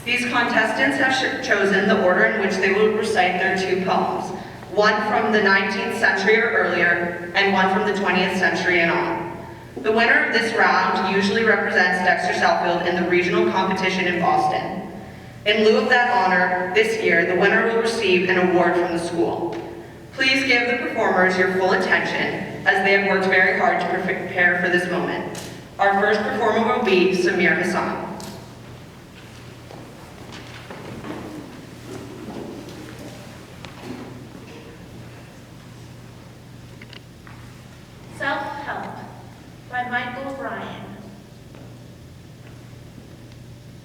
These contestants have chosen the order in which they will recite their 2 poems, one from the 19th century or earlier, and one from the 20th century and on. The winner of this round usually represents Dexter Southfield in the regional competition in Boston. In lieu of that honor, this year, the winner will receive an award from the school. Please give the performers your full attention, as they have worked very hard to prepare for this moment. Our first performer will be Samir Hassan. Self-Help by Michael Ryan.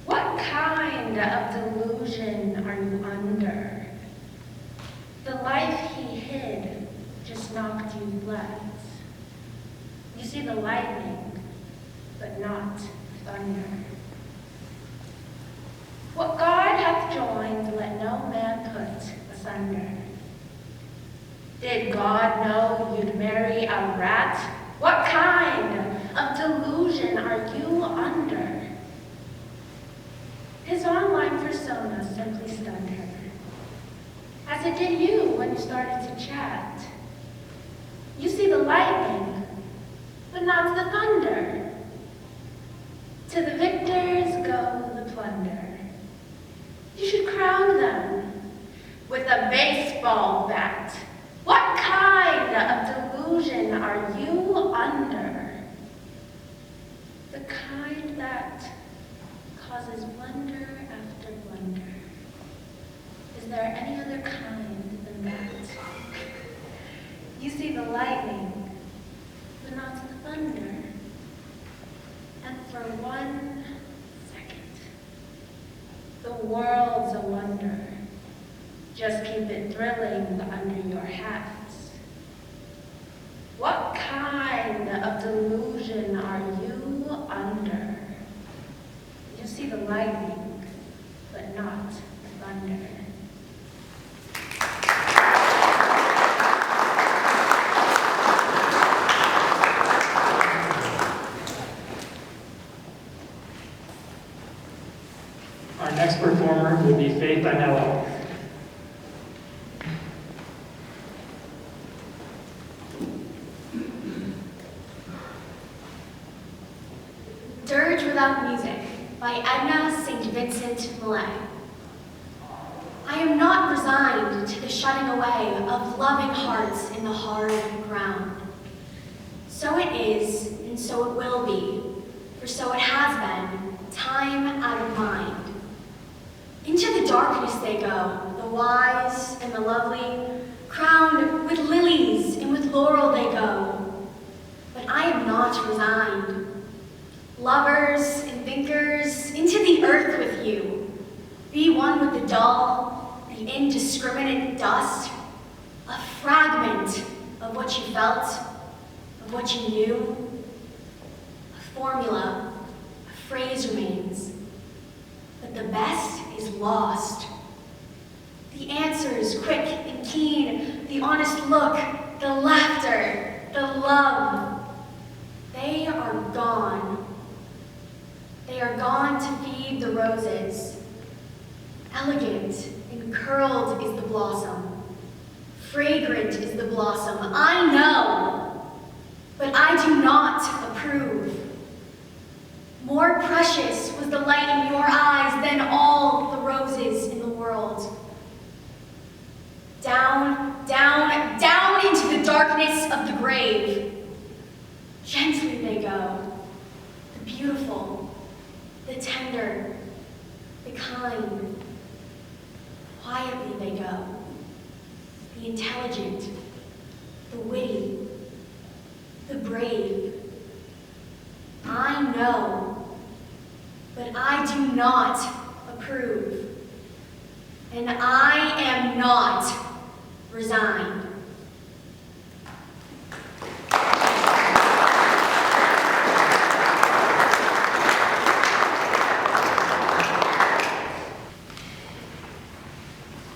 What kind of delusion are you under? The life he hid just knocked you flat. You see the lightning, but not thunder. What God hath joined, let no man put asunder. Did God know you'd marry a rat? What kind of delusion are you under? His online persona simply stunned her, as it did you when you started to chat. You see the lightning, but not the thunder. To the victors go the plunder. You should crown them with a baseball bat. What kind of delusion are you under? The kind that causes blunder after blunder. Is there any other kind than that? You see the lightning, but not the thunder. And for 1 second, the world's a wonder. Just keep it thrilling under your hats. What kind of delusion are you under? You see the lightning, but not the thunder. Our next performer will be Faith Anello. Dirge Without Music by Edna St. Vincent Millay. I am not resigned to the shutting away of loving hearts in the hard ground. So it is, and so it will be, for so it has been, time out of mind. Into the darkness they go, the wise and the lovely, crowned with lilies and with laurel they go. But I am not resigned. Lovers and thinkers, into the earth with you. Be one with the dull, the indiscriminate dust, a fragment of what you felt, of what you knew. A formula, a phrase remains, but the best is lost. The answers quick and keen, the honest look, the laughter, the love, they are gone. They are gone to feed the roses. Elegant and curled is the blossom. Fragrant is the blossom. I know, but I do not approve. More precious was the light in your eyes than all the roses in the world. Down, down, down into the darkness of the grave. Gently they go, the beautiful, the tender, the kind. Quietly they go, the intelligent, the witty, the brave. I know, but I do not approve. And I am not resigned.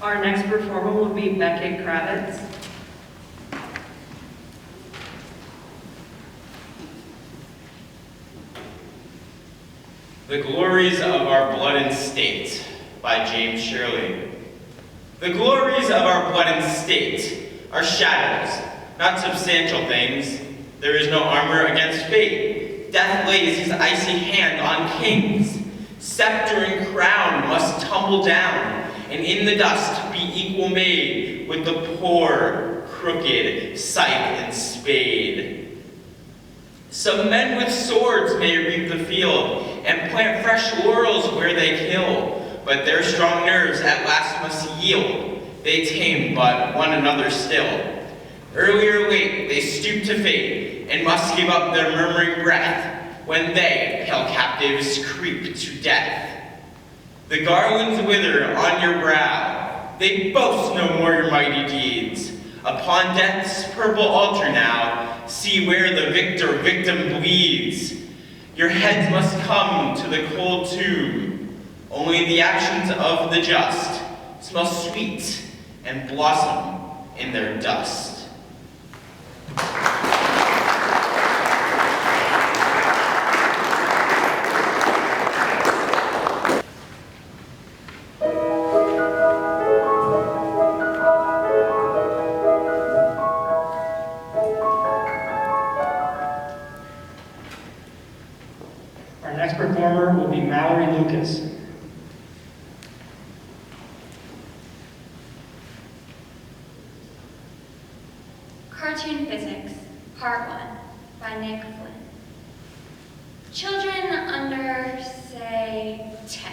Our next performer will be Beckett Kravitz. The glories of our blood and state, by James Shirley. The glories of our blood state are shadows, not substantial things. There is no armor against fate. Death lays his icy hand on kings. Scepter and crown must tumble down, and in the dust be equal made with the poor, crooked scythe and spade. Some men with swords may reap the field, and plant fresh laurels where they kill, but their strong nerves at last must yield. They tame but one another still. Early or late they stoop to fate, and must give up their murmuring breath, when they, pale captives, creep to death. The garlands wither on your brow, they boast no more your mighty deeds. Upon death's purple altar now, see where the victim bleeds. Your heads must come to the cold tomb. Only the actions of the just smell sweet and blossom in their dust. Our next performer will be Mallory Lucas. Cartoon Physics, Part 1, by Nick Flynn. Children under, say, 10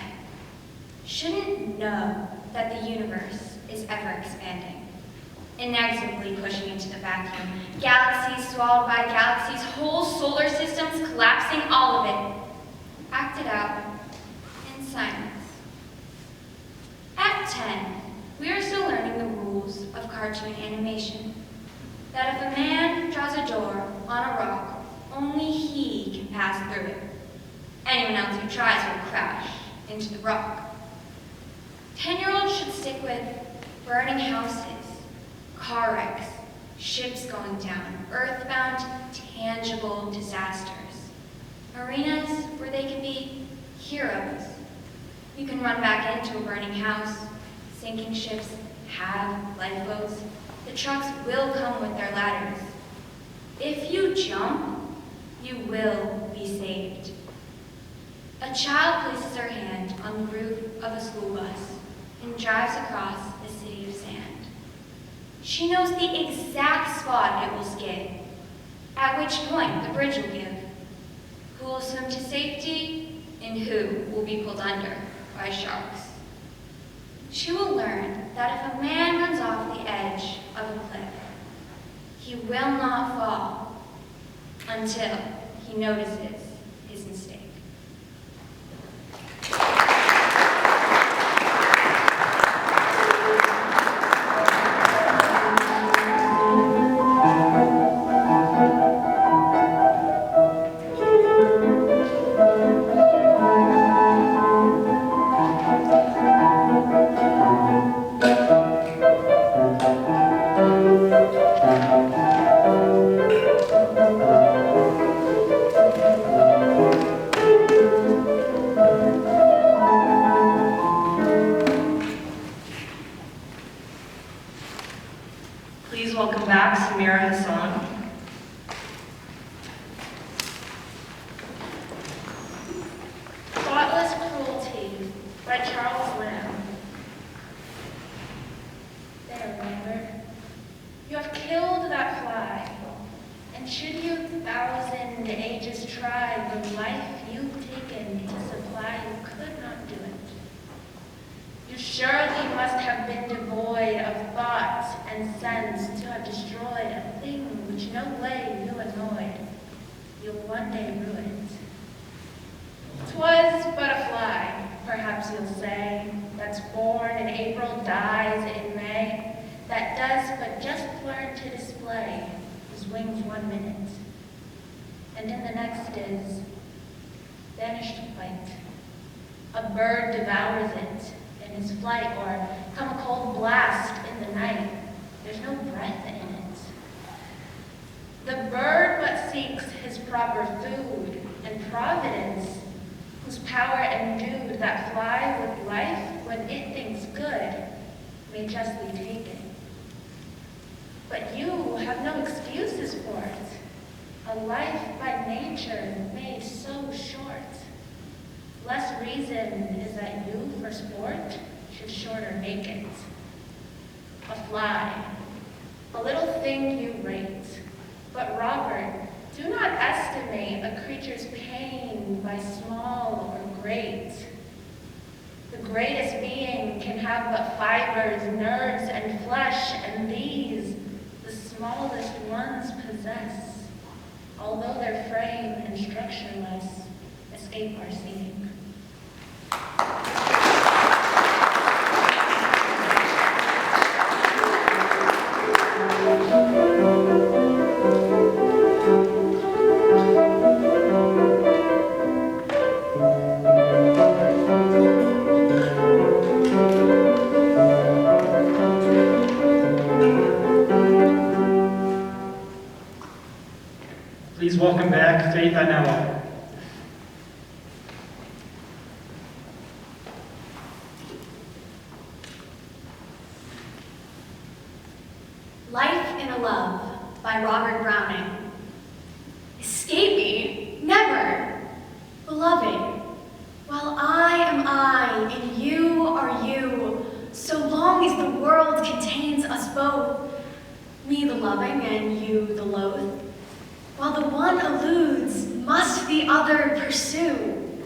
shouldn't know that the universe is ever expanding, inexorably pushing into the vacuum, galaxies swallowed by galaxies, whole solar systems collapsing, all of it, acted out in silence. At 10, we are still learning the rules of cartoon animation. That if a man draws a door on a rock, only he can pass through it. Anyone else who tries will crash into the rock. 10-year-olds should stick with burning houses, car wrecks, ships going down, earthbound, tangible disasters. Arenas where they can be heroes. You can run back into a burning house. Sinking ships have lifeboats. The trucks will come with their ladders. If you jump, you will be saved. A child places her hand on the roof of a school bus and drives across a city of sand. She knows the exact spot it will skid, at which point the bridge will give. Who will swim to safety and who will be pulled under by sharks. She will learn that if a man runs off the edge of a cliff, he will not fall until he notices his mistake. Please welcome back Samira Hassan. Thoughtless Cruelty by Charles Lamb. There, remember? You have killed that fly, and should you 1,000 ages try the life you've taken to supply, you could not do it. You surely must have been devoid of thought and sense to have destroyed a thing which no way you annoyed. You'll one day rue it. 'Twas but a fly, perhaps you'll say, that's born in April, dies in May, that does but just learn to display his wings 1 minute, and in the next is vanished quite. A bird devours it in his flight, or come a cold blast in the night, there's no breath in it. The bird but seeks his proper food, and Providence, whose power endued that fly with life, when it thinks good may justly take it. But you have no excuses for it. A life by nature made so short. Less reason is that you, for sport, should shorter make it. A fly, a little thing you rate. But Robert, do not estimate a creature's pain by small or great. The greatest being can have but fibers, nerves, and flesh, and these, the smallest ones possess, although their frame and structureless escape our seeing. Please welcome back Faith Anello. Life in a Love by Robert Browning. Escape me? Never. Beloved, while I am I and you are you, so long as the world contains us both, me the loving and you the loath, while the one eludes, must the other pursue.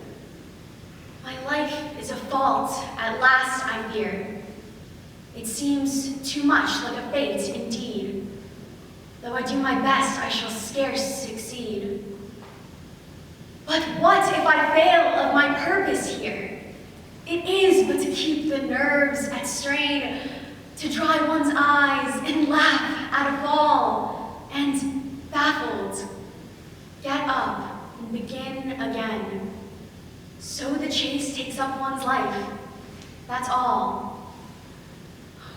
My life is a fault, at last I fear. It seems too much like a fate indeed. Though I do my best, I shall scarce succeed. But what if I fail of my purpose here? It is but to keep the nerves at strain, to dry one's eyes and laugh at a fall, and baffled, get up and begin again. So the chase takes up one's life, that's all.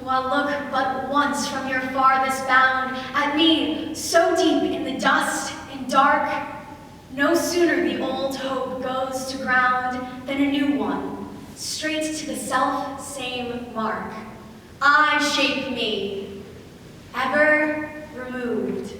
Well, look but once from your farthest bound at me, so deep in the dust and dark. No sooner the old hope goes to ground than a new one, straight to the self-same mark. I shape me, ever removed.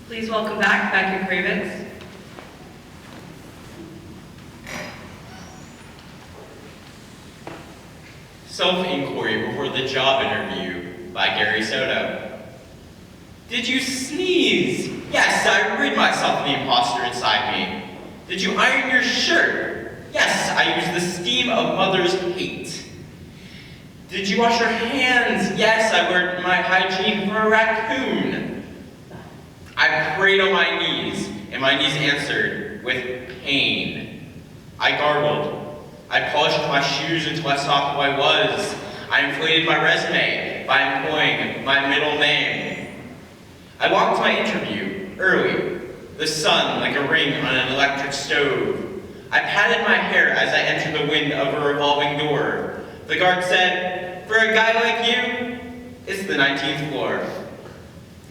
Please welcome back Becca Cravens. Self-Inquiry Before the Job Interview by Gary Soto. Did you sneeze? Yes, I rid myself of the imposter inside me. Did you iron your shirt? Yes, I used the steam of mother's hate. Did you wash your hands? Yes, I worked my hygiene for a raccoon. I prayed on my knees, and my knees answered with pain. I gargled. I polished my shoes until I saw who I was. I inflated my resume by employing my middle name. I walked to my interview early, the sun like a ring on an electric stove. I patted my hair as I entered the wind of a revolving door. The guard said, "For a guy like you, it's the 19th floor."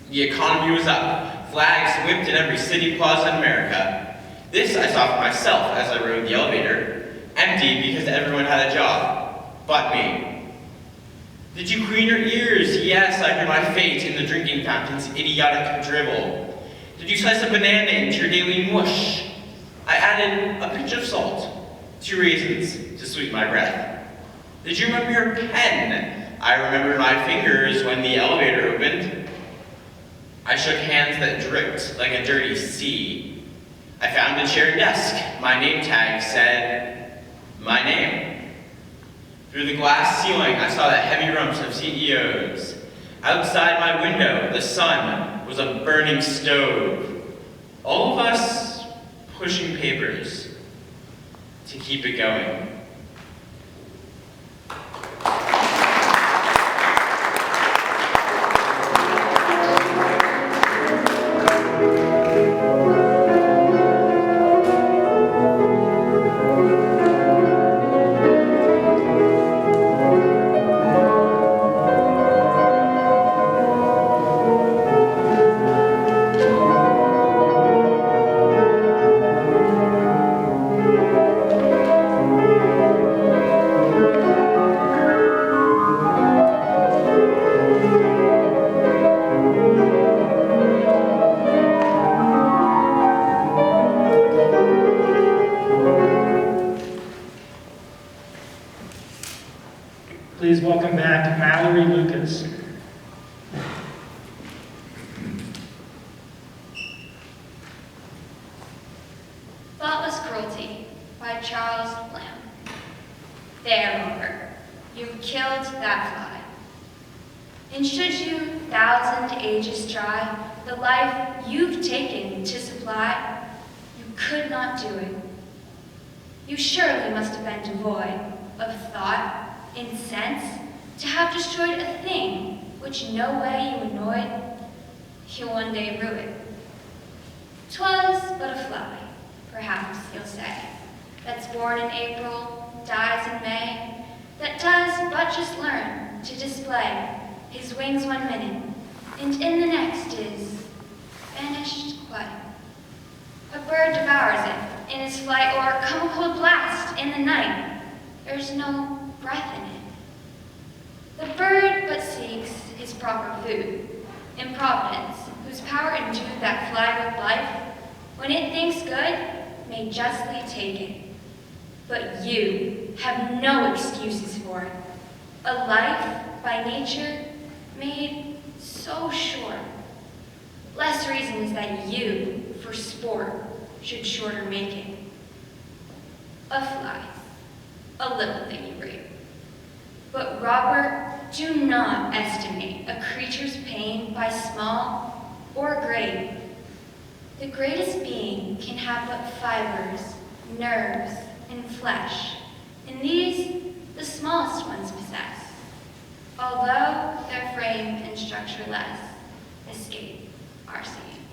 The economy was up, flags whipped in every city plaza in America. This I saw for myself as I rode the elevator, empty because everyone had a job, but me. Did you clean your ears? Yes, I heard my fate in the drinking fountain's idiotic dribble. Did you slice a banana into your daily mush? I added a pinch of salt, 2 raisins to sweeten my breath. Did you remember your pen? I remembered my fingers when the elevator opened. I shook hands that dripped like a dirty sea. I found a chair desk. My name tag said, my name. Through the glass ceiling, I saw the heavy rumps of CEOs. Outside my window, the sun was a burning stove. All of us pushing papers to keep it going. Please welcome back Mallory Lucas. Thoughtless Cruelty by Charles Lamb. There, Robert, you've killed that fly. And should you 1,000 ages try the life you've taken to supply, you could not do it. You surely must have been devoid of thought and sense to have destroyed a thing which no way you annoyed, you'll one day rue it. 'Twas but a fly, perhaps you'll say, that's born in April, dies in May, that does but just learn to display his wings 1 minute, and in the next is vanished quite. A bird devours it in his flight, or come a cold blast in the night. There's no breath in it. The bird but seeks his proper food, in Providence, whose power endued that fly with life, when it thinks good, may justly take it. But you have no excuses for it. A life by nature made so short. Less reason is that you, for sport, should shorter make it. A fly, a little thing you rape. But Robert, do not estimate a creature's pain by small or great. The greatest being can have but fibers, nerves, and flesh, and these the smallest ones possess, although their frame and structure less escape our seeing.